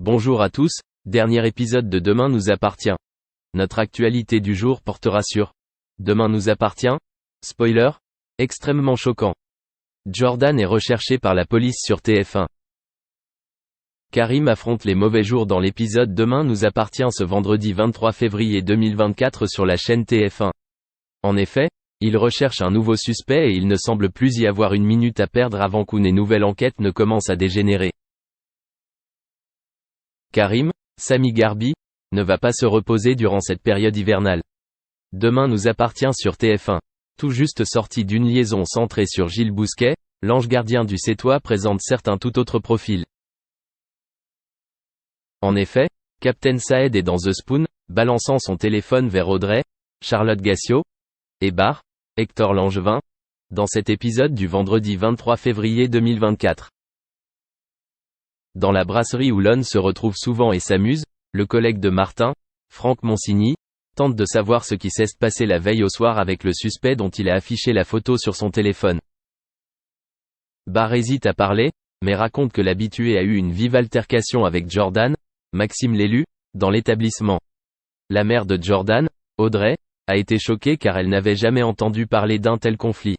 Bonjour à tous, dernier épisode de Demain nous appartient. Notre actualité du jour portera sur Demain nous appartient. Spoiler, extrêmement choquant. Jordan est recherché par la police sur TF1. Karim affronte les mauvais jours dans l'épisode Demain nous appartient ce vendredi 23 février 2024 sur la chaîne TF1. En effet, il recherche un nouveau suspect et il ne semble plus y avoir une minute à perdre avant qu'une nouvelle enquête ne commence à dégénérer. Karim, Sami Garbi, ne va pas se reposer durant cette période hivernale. Demain nous appartient sur TF1. Tout juste sorti d'une liaison centrée sur Gilles Bousquet, l'ange gardien du Sétois présente certains tout autres profils. En effet, Captain Saed est dans The Spoon, balançant son téléphone vers Audrey, Charlotte Gassio, et Bar, Hector Langevin, dans cet épisode du vendredi 23 février 2024. Dans la brasserie où Lon se retrouve souvent et s'amuse, le collègue de Martin, Franck Monsigny, tente de savoir ce qui s'est passé la veille au soir avec le suspect dont il a affiché la photo sur son téléphone. Bar hésite à parler, mais raconte que l'habitué a eu une vive altercation avec Jordan, Maxime l'élu, dans l'établissement. La mère de Jordan, Audrey, a été choquée car elle n'avait jamais entendu parler d'un tel conflit.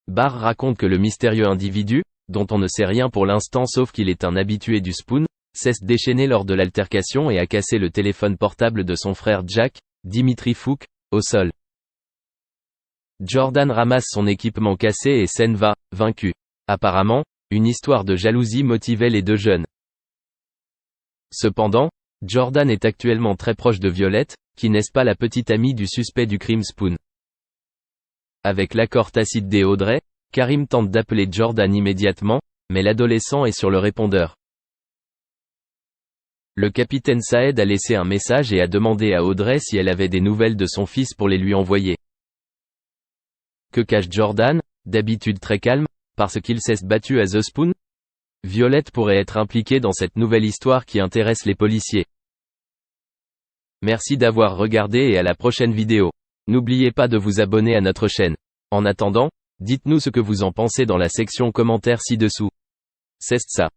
Bar raconte que le mystérieux individu, dont on ne sait rien pour l'instant sauf qu'il est un habitué du Spoon, s'est déchaîné lors de l'altercation et a cassé le téléphone portable de son frère Jack, Dimitri Fouk, au sol. Jordan ramasse son équipement cassé et Sen va, vaincu. Apparemment, une histoire de jalousie motivait les deux jeunes. Cependant, Jordan est actuellement très proche de Violette, qui n'est pas la petite amie du suspect du crime Spoon. Avec l'accord tacite d'Audrey, Karim tente d'appeler Jordan immédiatement, mais l'adolescent est sur le répondeur. Le capitaine Saed a laissé un message et a demandé à Audrey si elle avait des nouvelles de son fils pour les lui envoyer. Que cache Jordan, d'habitude très calme, parce qu'il s'est battu à The Spoon? Violette pourrait être impliquée dans cette nouvelle histoire qui intéresse les policiers. Merci d'avoir regardé et à la prochaine vidéo. N'oubliez pas de vous abonner à notre chaîne. En attendant, dites-nous ce que vous en pensez dans la section commentaires ci-dessous. C'est ça.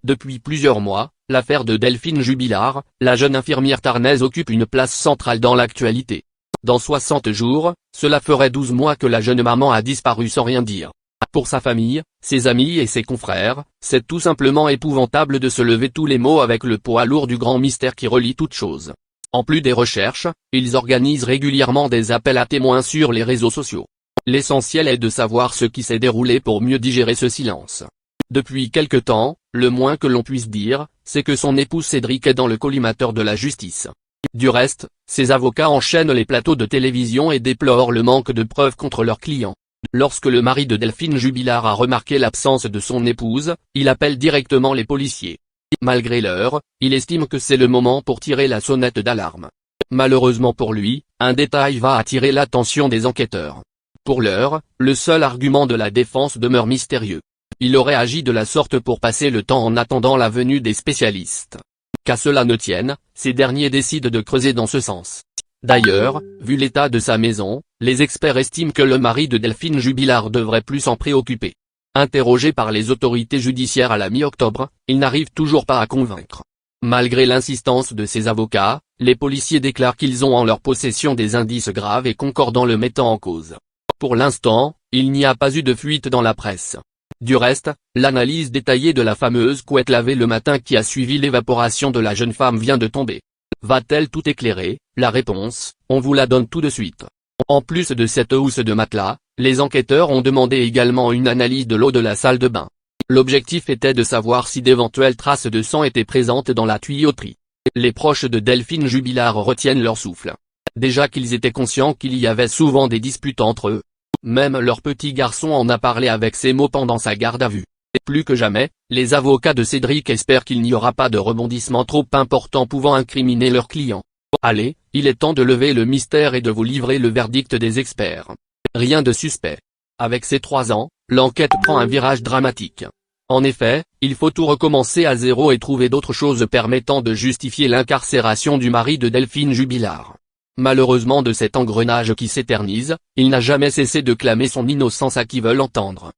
Depuis plusieurs mois, l'affaire de Delphine Jubilard, la jeune infirmière tarnaise occupe une place centrale dans l'actualité. Dans 60 jours, cela ferait 12 mois que la jeune maman a disparu sans rien dire. Pour sa famille, ses amis et ses confrères, c'est tout simplement épouvantable de se lever tous les mots avec le poids lourd du grand mystère qui relie toutes choses. En plus des recherches, ils organisent régulièrement des appels à témoins sur les réseaux sociaux. L'essentiel est de savoir ce qui s'est déroulé pour mieux digérer ce silence. Depuis quelque temps, le moins que l'on puisse dire, c'est que son époux Cédric est dans le collimateur de la justice. Du reste, ses avocats enchaînent les plateaux de télévision et déplorent le manque de preuves contre leurs clients. Lorsque le mari de Delphine Jubilard a remarqué l'absence de son épouse, il appelle directement les policiers. Malgré l'heure, il estime que c'est le moment pour tirer la sonnette d'alarme. Malheureusement pour lui, un détail va attirer l'attention des enquêteurs. Pour l'heure, le seul argument de la défense demeure mystérieux. Il aurait agi de la sorte pour passer le temps en attendant la venue des spécialistes. Qu'à cela ne tienne, ces derniers décident de creuser dans ce sens. D'ailleurs, vu l'état de sa maison, les experts estiment que le mari de Delphine Jubilard devrait plus s'en préoccuper. Interrogé par les autorités judiciaires à la mi-octobre, il n'arrive toujours pas à convaincre. Malgré l'insistance de ses avocats, les policiers déclarent qu'ils ont en leur possession des indices graves et concordants le mettant en cause. Pour l'instant, il n'y a pas eu de fuite dans la presse. Du reste, l'analyse détaillée de la fameuse couette lavée le matin qui a suivi l'évaporation de la jeune femme vient de tomber. Va-t-elle tout éclairer? La réponse, on vous la donne tout de suite. En plus de cette housse de matelas, les enquêteurs ont demandé également une analyse de l'eau de la salle de bain. L'objectif était de savoir si d'éventuelles traces de sang étaient présentes dans la tuyauterie. Les proches de Delphine Jubilard retiennent leur souffle. Déjà qu'ils étaient conscients qu'il y avait souvent des disputes entre eux. Même leur petit garçon en a parlé avec ses mots pendant sa garde à vue. Et plus que jamais, les avocats de Cédric espèrent qu'il n'y aura pas de rebondissement trop important pouvant incriminer leurs clients. Allez, il est temps de lever le mystère et de vous livrer le verdict des experts. Rien de suspect. Avec ses 3 ans, l'enquête prend un virage dramatique. En effet, il faut tout recommencer à zéro et trouver d'autres choses permettant de justifier l'incarcération du mari de Delphine Jubilard. Malheureusement de cet engrenage qui s'éternise, il n'a jamais cessé de clamer son innocence à qui veut l'entendre.